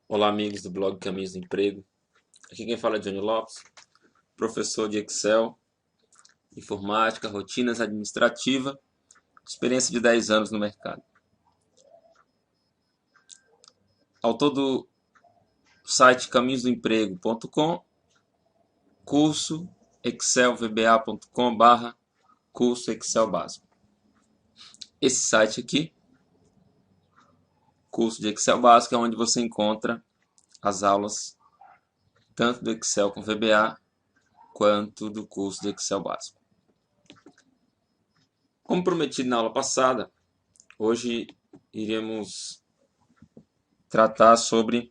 Olá, amigos do blog Caminhos do Emprego. Aqui quem fala é Johnny Lopes, professor de Excel, informática, rotinas administrativa, experiência de 10 anos no mercado. Autor do site caminhosdoemprego.com, curso excelvba.com/curso Excel básico. Esse site aqui, curso de Excel básico, é onde você encontra as aulas tanto do Excel com VBA quanto do curso de Excel básico. Como prometido na aula passada, hoje iremos tratar sobre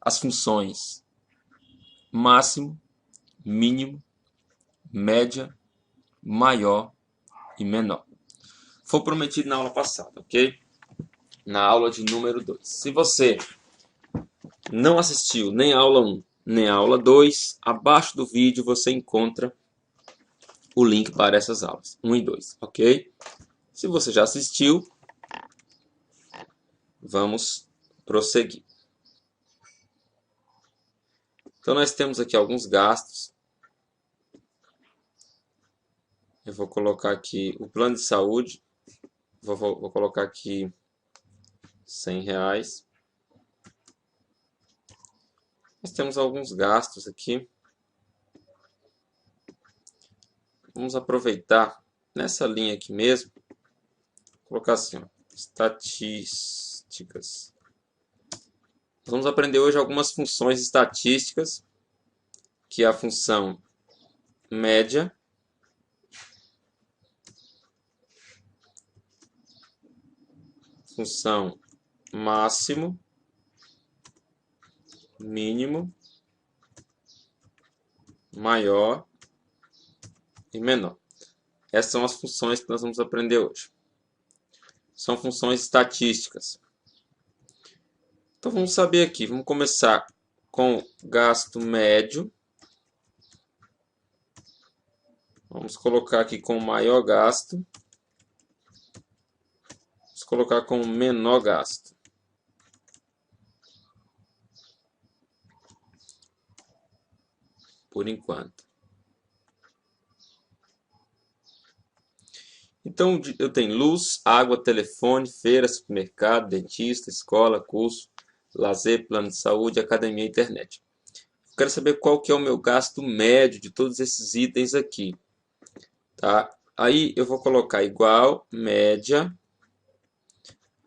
as funções máximo, mínimo, média, maior e menor. Foi prometido na aula passada, ok? Na aula de número 2. Se você não assistiu nem a aula 1, nem a aula 2, abaixo do vídeo você encontra o link para essas aulas, 1 e 2, ok? Se você já assistiu, vamos prosseguir. Então nós temos aqui alguns gastos. Eu vou colocar aqui o plano de saúde. Vou colocar aqui R$100. Nós temos alguns gastos aqui. Vamos aproveitar nessa linha aqui mesmo. Colocar assim, ó, estatísticas. Nós vamos aprender hoje algumas funções estatísticas, que é a função média, função máximo, mínimo, maior e menor. Essas são as funções que nós vamos aprender hoje. São funções estatísticas. Então vamos saber aqui, vamos começar com gasto médio. Vamos colocar aqui com maior gasto. Vamos colocar com menor gasto. Por enquanto. Então eu tenho luz, água, telefone, feira, supermercado, dentista, escola, curso, lazer, plano de saúde, academia e internet. Eu quero saber qual que é o meu gasto médio de todos esses itens aqui. Tá? Aí eu vou colocar igual, média,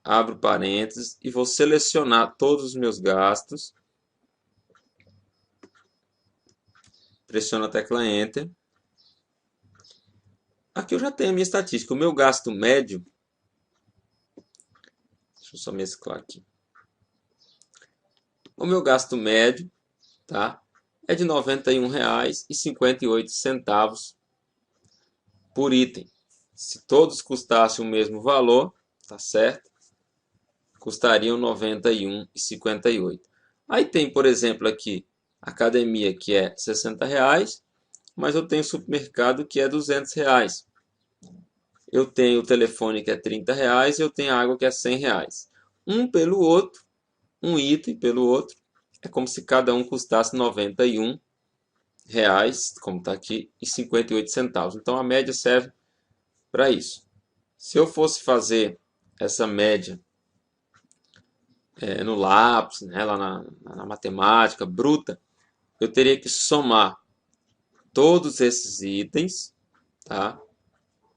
abro parênteses e vou selecionar todos os meus gastos. Pressiono a tecla Enter. Aqui eu já tenho a minha estatística. O meu gasto médio, deixa eu só mesclar aqui. O meu gasto médio, tá, é de R$ 91,58 por item. Se todos custassem o mesmo valor, tá certo? Custariam R$ 91,58. Aí tem, por exemplo, aqui academia que é R$ 60, mas eu tenho supermercado que é R$ 200. Eu tenho o telefone que é R$ 30 e eu tenho a água que é R$ 100. Um pelo outro, um item pelo outro, é como se cada um custasse R$ 91, como está aqui, e 58 centavos. Então a média serve para isso. Se eu fosse fazer essa média no lápis, né, lá na matemática bruta, eu teria que somar todos esses itens, tá?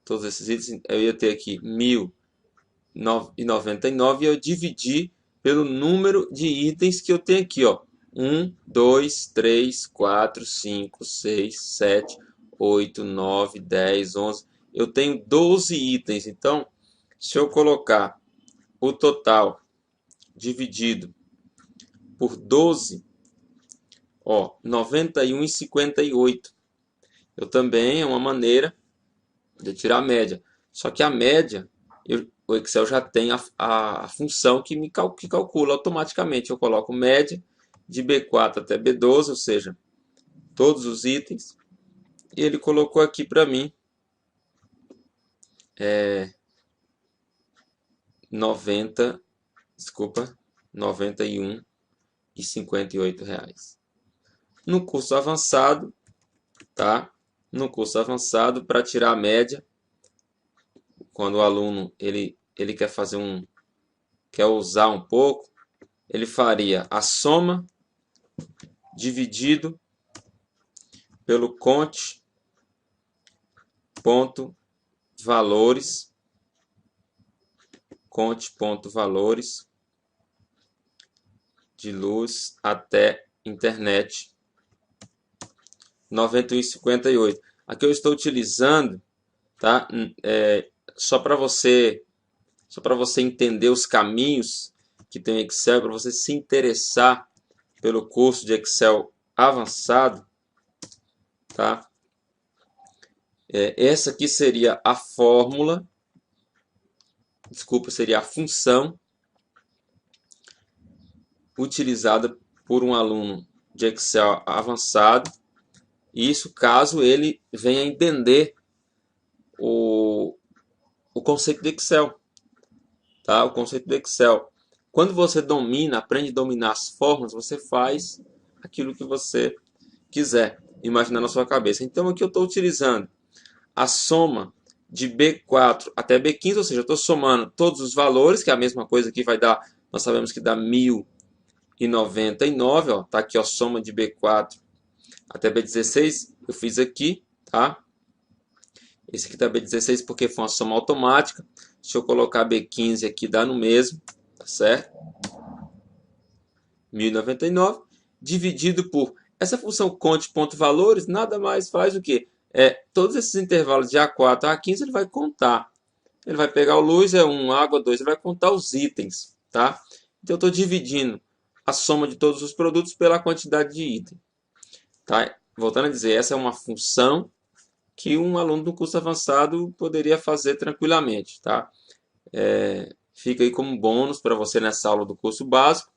Todos esses itens, eu ia ter aqui 1.099 e eu dividi pelo número de itens que eu tenho aqui, ó. 1, 2, 3, 4, 5, 6, 7, 8, 9, 10, 11. Eu tenho 12 itens, então se eu colocar o total dividido por 12, ó, 91,58. Eu também é uma maneira de tirar a média. Só que a média, o Excel já tem a função que calcula automaticamente. Eu coloco média de B4 até B12, ou seja, todos os itens. E ele colocou aqui para mim 91,58. R$ 58. No curso avançado, tá? No curso avançado, para tirar a média, quando o aluno ele quer fazer quer usar um pouco, ele faria a soma dividido pelo conte.valores de luz até internet 91,58. Aqui eu estou utilizando, tá? Só para você entender os caminhos que tem o Excel, para você se interessar pelo curso de Excel avançado, tá? Essa aqui seria a fórmula, seria a função utilizada por um aluno de Excel avançado. Isso caso ele venha entender o conceito do Excel, tá? O conceito do Excel. Quando você aprende a dominar as fórmulas, você faz aquilo que você quiser imaginar na sua cabeça. Então aqui eu estou utilizando a soma de B4 até B15, ou seja, eu estou somando todos os valores, que é a mesma coisa que vai dar, nós sabemos que dá 1099, ó, tá aqui a soma de B4 até B16, eu fiz aqui, tá? Esse aqui tá B16 porque foi uma soma automática. Se eu colocar B15 aqui, dá no mesmo, tá certo? 1099 dividido por essa função conte.valores, nada mais faz do que todos esses intervalos de A4 a A15 ele vai contar. Ele vai pegar o luz, 1, água, 2, ele vai contar os itens, tá? Então eu estou dividindo a soma de todos os produtos pela quantidade de item, tá? Voltando a dizer, essa é uma função que um aluno do curso avançado poderia fazer tranquilamente, tá? Fica aí como bônus para você nessa aula do curso básico,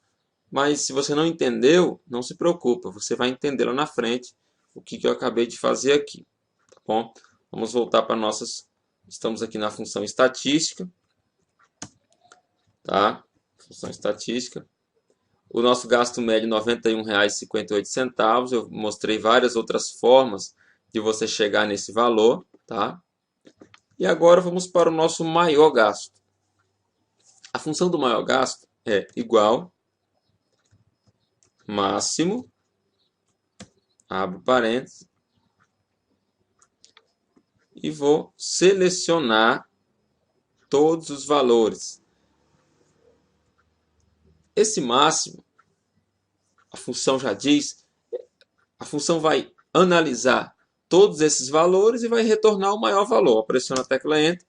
mas se você não entendeu, não se preocupa, você vai entender lá na frente o que eu acabei de fazer aqui, tá bom? Vamos voltar para estamos aqui na função estatística, tá? Função estatística. O nosso gasto médio R$ 91,58. Eu mostrei várias outras formas de você chegar nesse valor, tá? E agora vamos para o nosso maior gasto. A função do maior gasto é igual máximo, abro parênteses, e vou selecionar todos os valores. Esse máximo, a função já diz, a função vai analisar todos esses valores e vai retornar o maior valor. Pressiona a tecla Enter,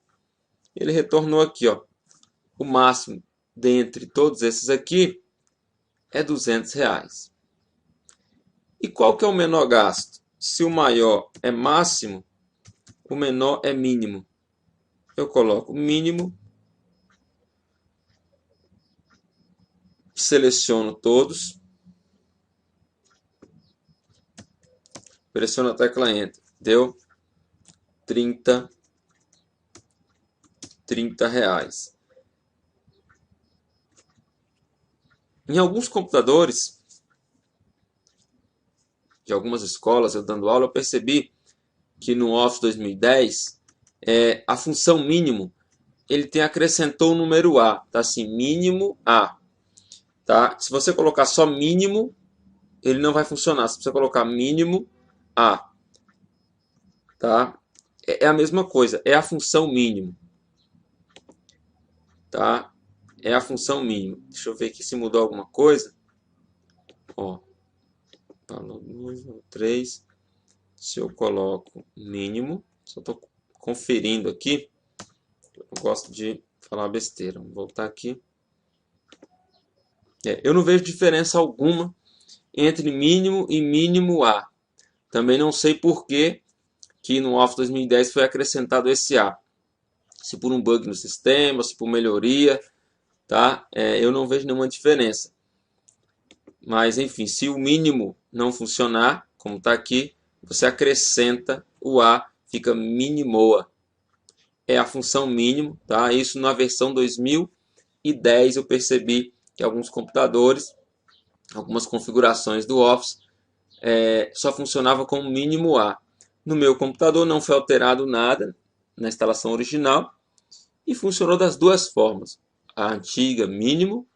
ele retornou aqui, ó, o máximo dentre todos esses aqui é R$ 200. E qual que é o menor gasto? Se o maior é máximo, o menor é mínimo. Eu coloco mínimo, seleciono todos, pressiono a tecla Enter, deu R$ 30. Em alguns computadores de algumas escolas, eu dando aula, eu percebi que no Office 2010, a função mínimo, ele acrescentou o número A, tá assim, mínimo A, tá? Se você colocar só mínimo, ele não vai funcionar. Se você colocar mínimo A, tá? É a mesma coisa, é a função mínimo, tá? É a função mínimo. Deixa eu ver aqui se mudou alguma coisa. Ó, valor 2, 3. Se eu coloco mínimo, só estou conferindo aqui. Eu gosto de falar besteira. Vou voltar aqui. Eu não vejo diferença alguma entre mínimo e mínimo A. Também não sei por que no Office 2010 foi acrescentado esse A. Se por um bug no sistema, se por melhoria, tá? Eu não vejo nenhuma diferença. Mas, enfim, se o mínimo não funcionar, como está aqui, você acrescenta o A, fica minimoa. É a função mínimo, tá? Isso na versão 2010 eu percebi que alguns computadores algumas configurações do Office, só funcionava com o mínimo A. No meu computador não foi alterado nada na instalação original e funcionou das duas formas, a antiga mínimo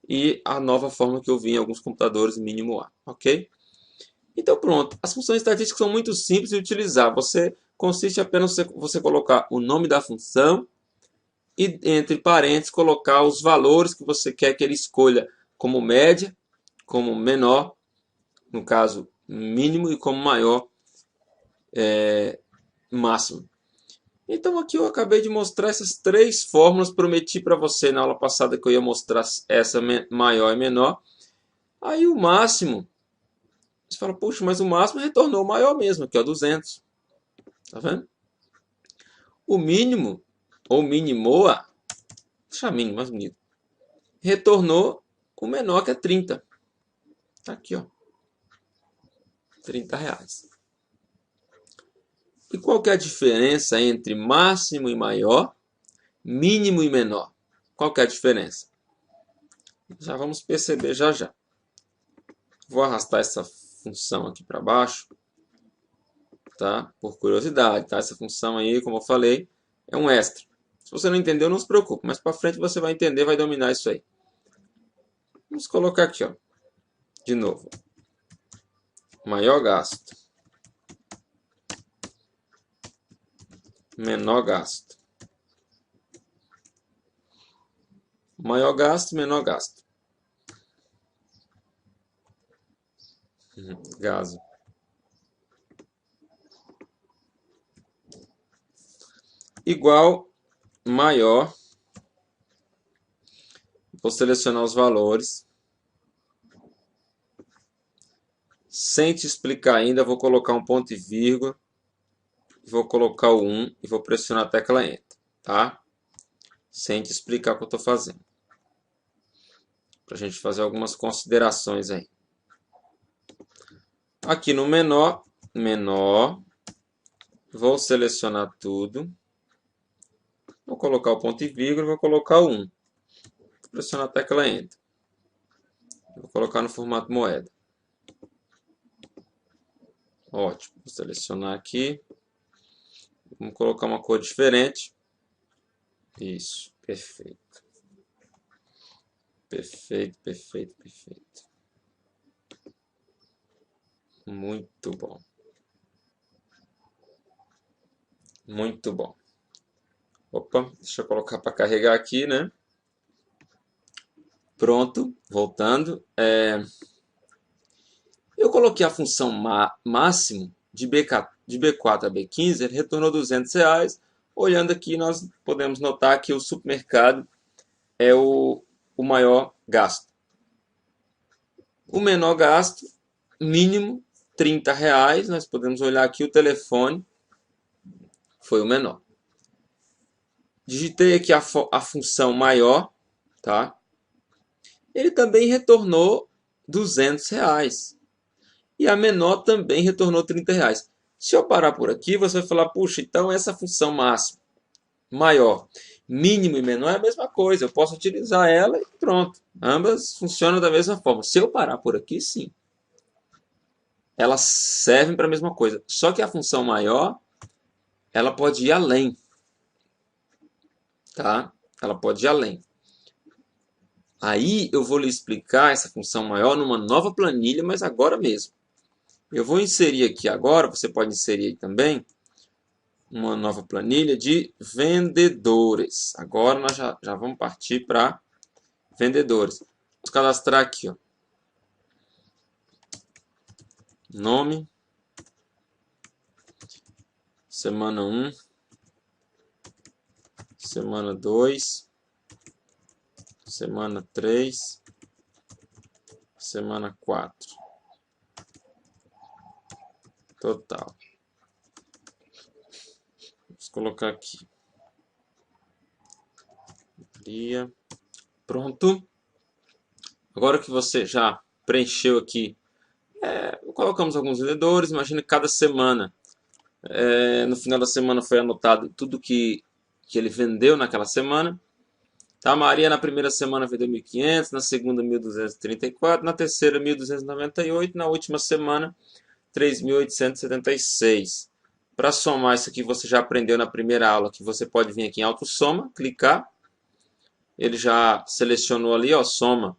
e a nova forma que eu vi em alguns computadores mínimo A, ok? Então pronto, as funções estatísticas são muito simples de utilizar. Consiste apenas em você colocar o nome da função e entre parênteses colocar os valores que você quer que ele escolha como média, como menor, no caso mínimo, e como maior, máximo. Então aqui eu acabei de mostrar essas três fórmulas. Prometi para você na aula passada que eu ia mostrar essa maior e menor. Aí o máximo, você fala, puxa, mas o máximo retornou o maior mesmo, aqui ó, 200. Tá vendo? O mínimo, ou minimoa, deixa mínimo mais bonito, retornou o menor, que é 30. Tá aqui ó, R$30. E qual que é a diferença entre máximo e maior, mínimo e menor? Qual que é a diferença? Já vamos perceber já já. Vou arrastar essa função aqui para baixo, tá? Por curiosidade, tá? Essa função aí, como eu falei, é um extra. Se você não entendeu, não se preocupe, mas para frente você vai entender, vai dominar isso aí. Vamos colocar aqui, ó, de novo. Maior gasto, menor gasto. Maior gasto, menor gasto. Gaso. Igual maior. Vou selecionar os valores. Sem te explicar ainda, vou colocar um ponto e vírgula. Vou colocar o 1 e vou pressionar a tecla Enter, tá? Sem te explicar o que eu estou fazendo. Para a gente fazer algumas considerações aí. Aqui no menor, vou selecionar tudo. Vou colocar o ponto e vírgula, vou colocar o 1. Vou pressionar a tecla Enter. Vou colocar no formato moeda. Ótimo. Vou selecionar aqui. Vamos colocar uma cor diferente. Isso, perfeito. Perfeito, perfeito, perfeito. Muito bom. Muito bom. Opa, deixa eu colocar para carregar aqui, né? Pronto, voltando. Eu coloquei a função máximo de B4 a B15, ele retornou R$200. Olhando aqui, nós podemos notar que o supermercado é o maior gasto. O menor gasto, mínimo, R$30. Nós podemos olhar aqui o telefone, foi o menor. Digitei aqui a função maior, tá? Ele também retornou R$200. E a menor também retornou R$30. Se eu parar por aqui, você vai falar, puxa, então essa função máxima, maior, mínimo e menor é a mesma coisa. Eu posso utilizar ela e pronto. Ambas funcionam da mesma forma. Se eu parar por aqui, sim. Elas servem para a mesma coisa. Só que a função maior, ela pode ir além. Tá? Ela pode ir além. Aí eu vou lhe explicar essa função maior numa nova planilha, mas agora mesmo. Eu vou inserir aqui agora, você pode inserir aí também, uma nova planilha de vendedores. Agora nós já vamos partir para vendedores. Vamos cadastrar aqui, ó. Nome, semana 1, semana 2, semana 3, semana 4. Total. Vamos colocar aqui. Pronto. Agora que você já preencheu aqui, colocamos alguns vendedores. Imagina que cada semana, no final da semana foi anotado tudo que ele vendeu naquela semana. Tá? A Maria na primeira semana vendeu 1.500, na segunda 1.234, na terceira 1.298, na última semana 3.876. Para somar isso aqui, você já aprendeu na primeira aula que você pode vir aqui em autossoma, clicar. Ele já selecionou ali, ó, soma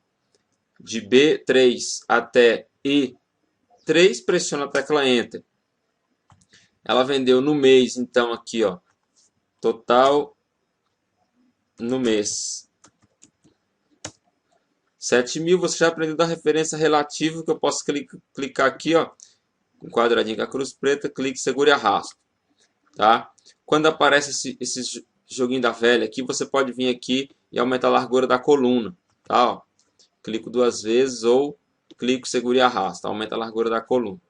de B3 até I3, pressiona a tecla Enter. Ela vendeu no mês, então aqui, ó, total no mês 7.000. Você já aprendeu da referência relativa, que eu posso clicar aqui, ó, um quadradinho com a cruz preta, clique, segure e arrasto, tá? Quando aparece esse joguinho da velha aqui, você pode vir aqui e aumentar a largura da coluna, tá? Ó, clico 2 vezes ou clico, segure e arrasto, aumenta a largura da coluna.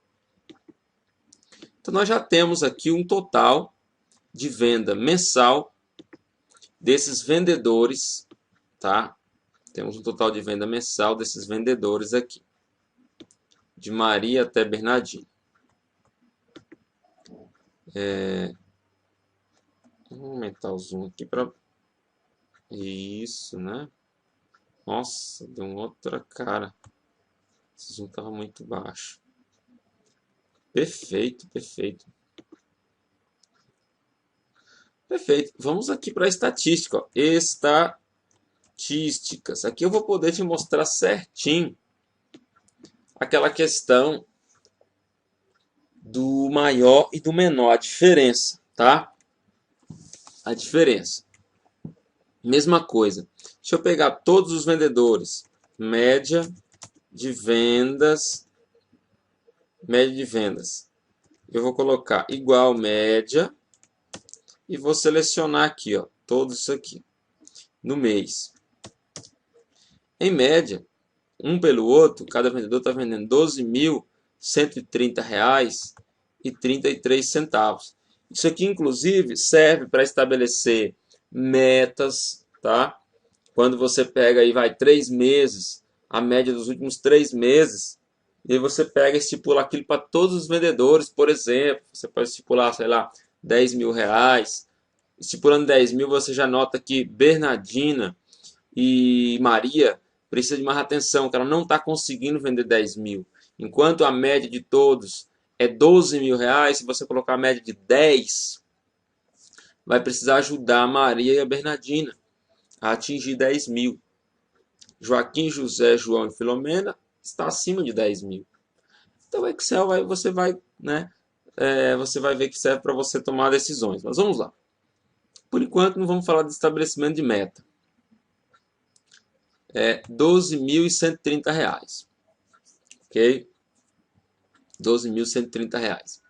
Então nós já temos aqui um total de venda mensal desses vendedores, tá? Temos um total de venda mensal desses vendedores aqui, de Maria até Bernardino. Vou aumentar o zoom aqui para isso, né? Nossa, deu uma outra cara. Esse zoom estava muito baixo. Perfeito, perfeito. Perfeito. Vamos aqui para a estatística. Ó. Estatísticas. Aqui eu vou poder te mostrar certinho aquela questão do maior e do menor, a diferença, tá? A diferença. Mesma coisa. Deixa eu pegar todos os vendedores. Média de vendas. Média de vendas. Eu vou colocar igual média. E vou selecionar aqui, ó, todo isso aqui. No mês. Em média, um pelo outro, cada vendedor está vendendo R$ 12.130,33. Isso aqui, inclusive, serve para estabelecer metas, tá? Quando você pega aí, vai 3 meses, a média dos últimos 3 meses, e aí você pega e estipula aquilo para todos os vendedores, por exemplo. Você pode estipular, sei lá, R$ 10.000. Estipulando 10.000, você já nota que Bernardina e Maria precisa de mais atenção, que ela não está conseguindo vender 10.000. Enquanto a média de todos é R$ 12.000, se você colocar a média de 10, vai precisar ajudar a Maria e a Bernardina a atingir 10.000. Joaquim, José, João e Filomena está acima de 10.000. Então o Excel você vai ver que serve para você tomar decisões. Mas vamos lá. Por enquanto não vamos falar de estabelecimento de meta. É R$ 12.130. Ok? R$ 12.130.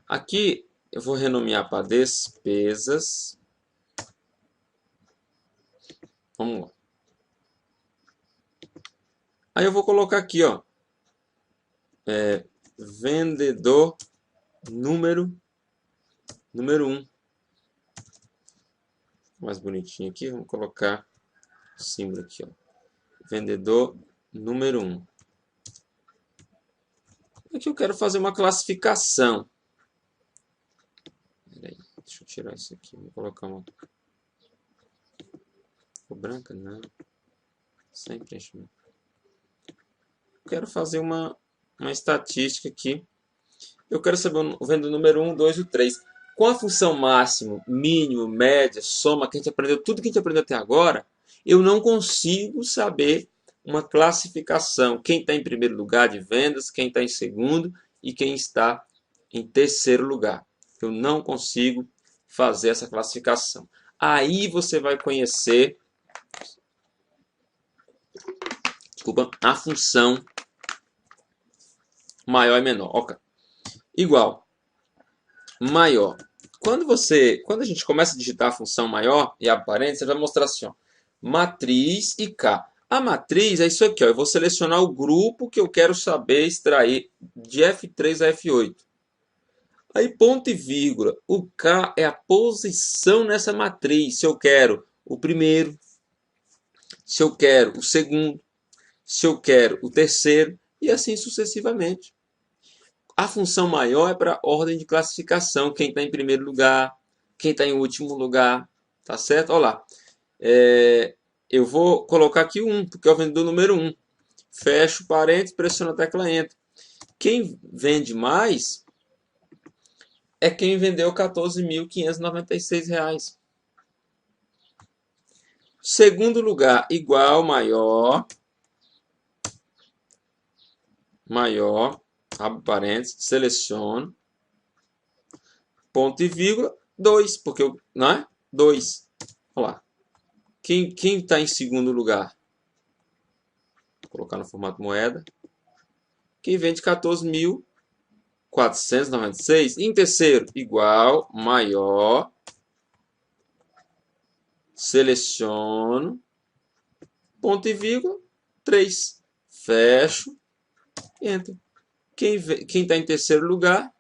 Aqui eu vou renomear para despesas. Vamos lá. Aí eu vou colocar aqui, ó, vendedor número 1. Mais bonitinho aqui, vamos colocar o símbolo aqui, ó. Vendedor número 1. Aqui eu quero fazer uma classificação. Peraí, deixa eu tirar isso aqui. Vou colocar uma cor branca, não. Sem preenchimento. Quero fazer uma estatística aqui. Eu quero saber o vendedor número 1, 2 e 3. Com a função máximo, mínimo, média, soma, que a gente aprendeu, tudo que a gente aprendeu até agora, eu não consigo saber uma classificação. Quem está em primeiro lugar de vendas, quem está em segundo e quem está em terceiro lugar. Eu não consigo fazer essa classificação. Aí você vai conhecer a função maior e menor. Okay. Igual. Maior. Quando a gente começa a digitar a função maior e a parênteses, você vai mostrar assim, ó, matriz e K. A matriz é isso aqui, ó. Eu vou selecionar o grupo que eu quero saber extrair de F3 a F8. Aí ponto e vírgula. O K é a posição nessa matriz. Se eu quero o primeiro, se eu quero o segundo, se eu quero o terceiro e assim sucessivamente. A função maior é para ordem de classificação, quem está em primeiro lugar, quem está em último lugar. Tá certo? Olha lá. Eu vou colocar aqui o 1, porque é o vendedor número 1. Fecho parênteses, pressiono a tecla Enter. Quem vende mais é quem vendeu R$ 14.596. Segundo lugar, igual, maior, abre parênteses, seleciono, ponto e vírgula, 2, porque eu, não é? 2. Olha lá. Quem está em segundo lugar? Vou colocar no formato moeda. Quem vende 14.496. Em terceiro, igual, maior, seleciono, ponto e vírgula, 3. Fecho, entro. Quem está em terceiro lugar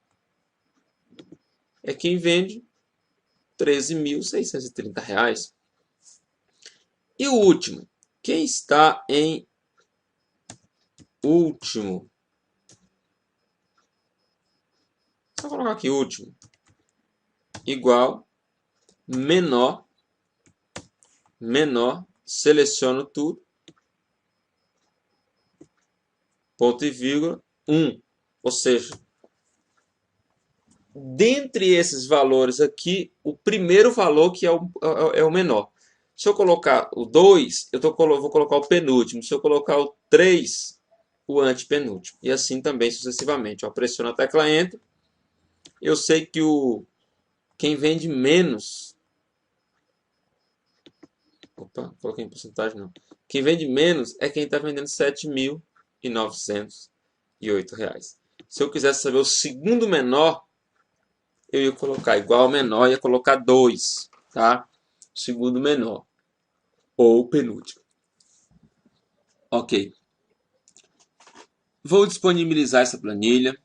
é quem vende R$ 13.630. E o último? Quem está em último? Só colocar aqui último. Igual, menor, seleciono tudo, ponto e vírgula, 1. Ou seja, dentre esses valores aqui, o primeiro valor que é o menor. Se eu colocar o 2, vou colocar o penúltimo. Se eu colocar o 3, o antepenúltimo. E assim também sucessivamente. Eu pressiono a tecla Enter. Eu sei que quem vende menos... Opa, coloquei em porcentagem não. Quem vende menos é quem está vendendo R$ 7.908. Se eu quisesse saber o segundo menor, eu ia colocar igual ao menor, ia colocar 2, tá? Segundo menor. Ou penúltimo. Ok. Vou disponibilizar essa planilha.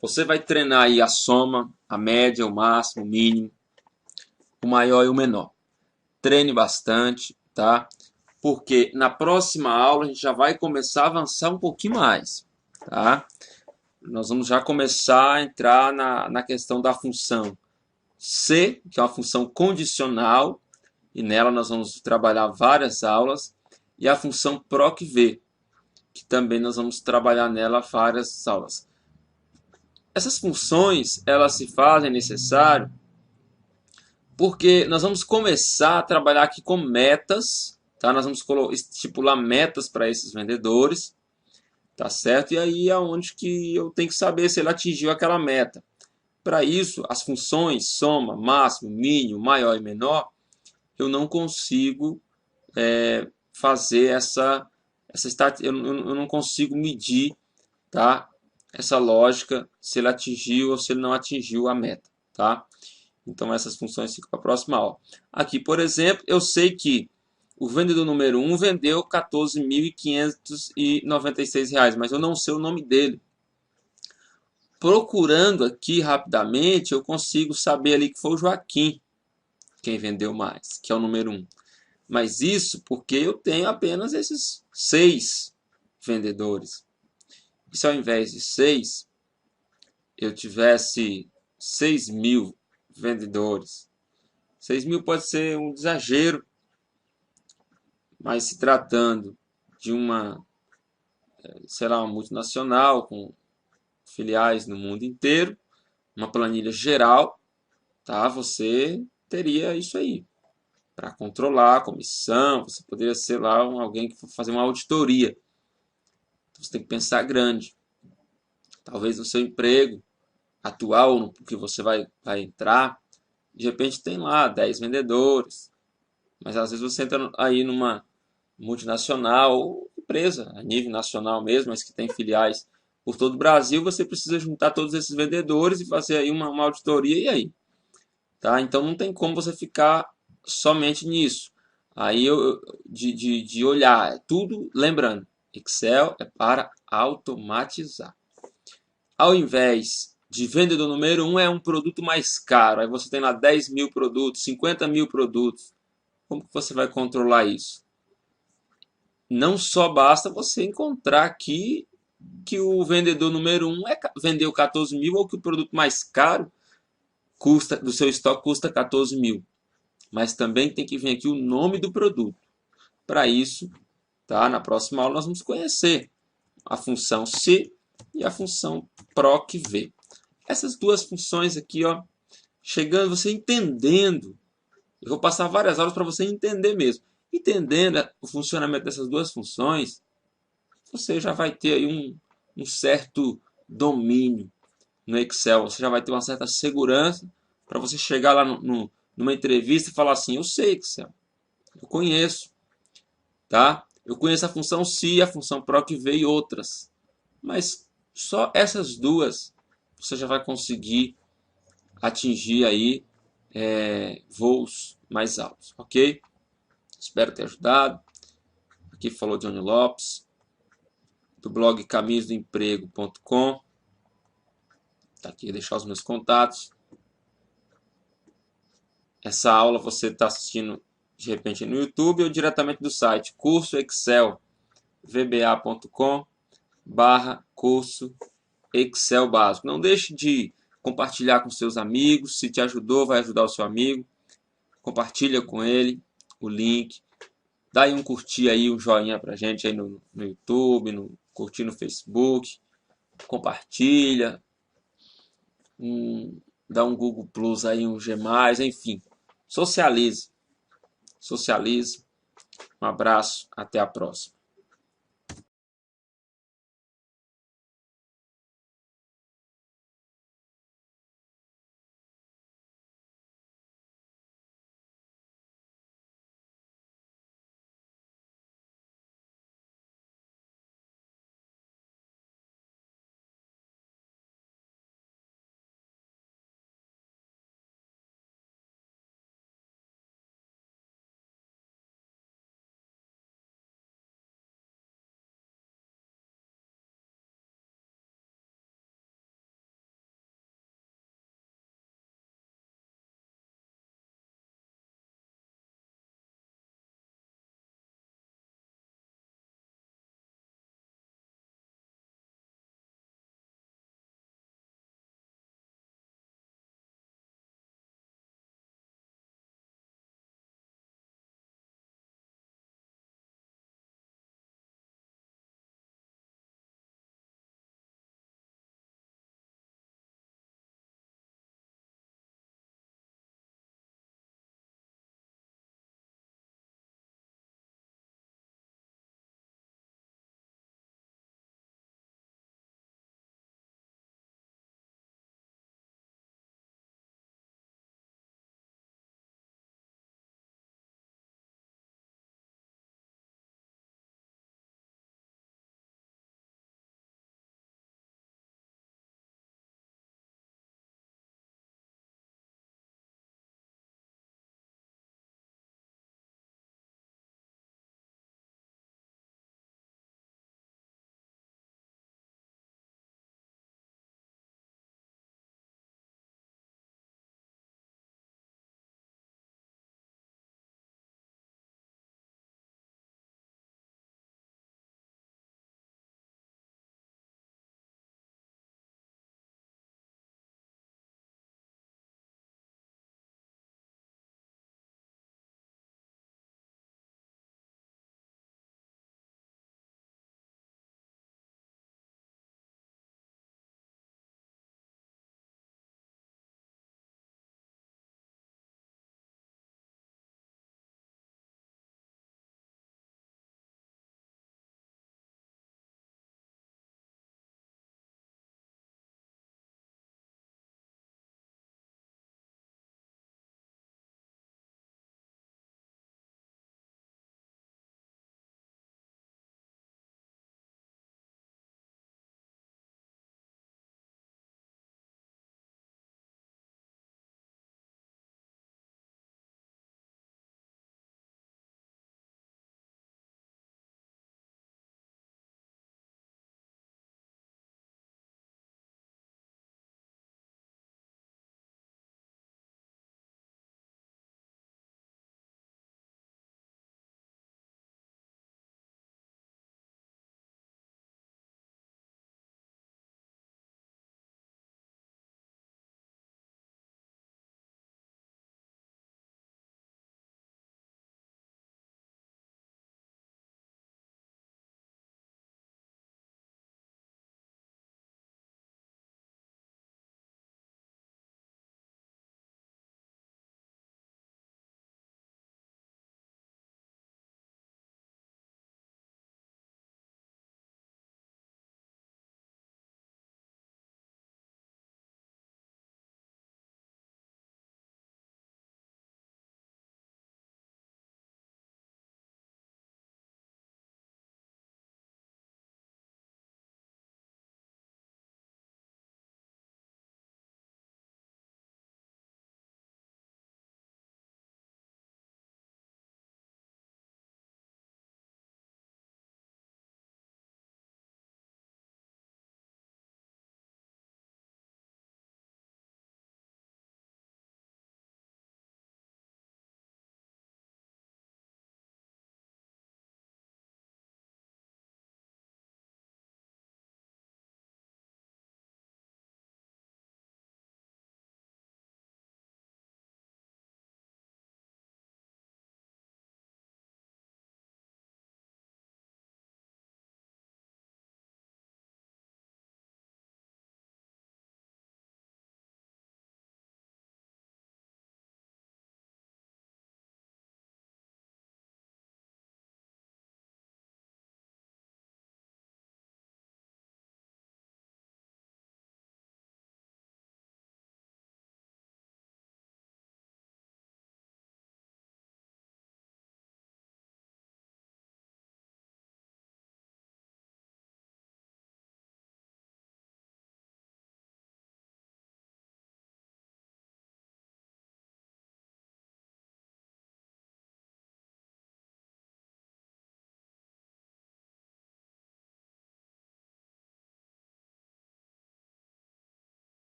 Você vai treinar aí a soma, a média, o máximo, o mínimo, o maior e o menor. Treine bastante, tá? Porque na próxima aula a gente já vai começar a avançar um pouquinho mais, tá? Nós vamos já começar a entrar na questão da função C, que é uma função condicional, e nela nós vamos trabalhar várias aulas, e a função PROC-V, que também nós vamos trabalhar nela várias aulas. Essas funções, elas se fazem necessário porque nós vamos começar a trabalhar aqui com metas, tá? Nós vamos estipular metas para esses vendedores, tá certo? E aí é onde que eu tenho que saber se ele atingiu aquela meta. Para isso, as funções soma, máximo, mínimo, maior e menor, eu não consigo fazer eu não consigo medir, tá? Essa lógica, se ele atingiu ou se ele não atingiu a meta, tá? Então essas funções ficam para a próxima aula. Aqui, por exemplo, eu sei que o vendedor número 1 vendeu R$ 14.596, mas eu não sei o nome dele. Procurando aqui rapidamente, eu consigo saber ali que foi o Joaquim quem vendeu mais, que é o número 1. Mas isso porque eu tenho apenas esses 6 vendedores. E se ao invés de 6, eu tivesse 6.000 vendedores? 6.000 pode ser um exagero, mas se tratando de uma, sei lá, uma multinacional com filiais no mundo inteiro, uma planilha geral, tá? Você teria isso aí para controlar a comissão. Você poderia ser lá alguém que for fazer uma auditoria. Então, você tem que pensar grande. Talvez no seu emprego atual, no que você vai entrar, de repente tem lá 10 vendedores, mas às vezes você entra aí numa multinacional ou empresa a nível nacional mesmo, mas que tem filiais por todo o Brasil. Você precisa juntar todos esses vendedores e fazer aí uma auditoria, e aí? Tá? Então não tem como você ficar somente nisso. Aí de olhar, tudo lembrando, Excel é para automatizar. Ao invés de vendedor número 1 é um produto mais caro, aí você tem lá 10.000 produtos, 50.000 produtos. Como que você vai controlar isso? Não só basta você encontrar aqui que o vendedor número 1 vendeu 14.000 ou que o produto mais caro do seu estoque custa 14.000. mas também tem que vir aqui o nome do produto. Para isso, tá? Na próxima aula nós vamos conhecer a função se e a função proc-v. Essas duas funções aqui, ó, chegando, você entendendo, eu vou passar várias aulas para você entender mesmo. Entendendo o funcionamento dessas duas funções, você já vai ter aí um certo domínio no Excel. Você já vai ter uma certa segurança para você chegar lá numa entrevista e falar assim, eu sei Excel, eu conheço, tá? Eu conheço a função se, a função proc-v e outras. Mas só essas duas você já vai conseguir atingir aí voos mais altos, ok? Espero ter ajudado. Aqui falou Johnny Lopes, do blog caminhosdoemprego.com. Tá aqui, deixar os meus contatos. Essa aula você está assistindo de repente no YouTube ou diretamente do site cursoexcelvba.com/curso Excel básico. Não deixe de compartilhar com seus amigos. Se te ajudou, vai ajudar o seu amigo. Compartilha com ele o link. Dá aí um curtir aí, um joinha pra gente aí no YouTube, curtir no Facebook. Compartilha. Dá um Google Plus aí, um G+, enfim. Socialize. Socialize. Um abraço, até a próxima.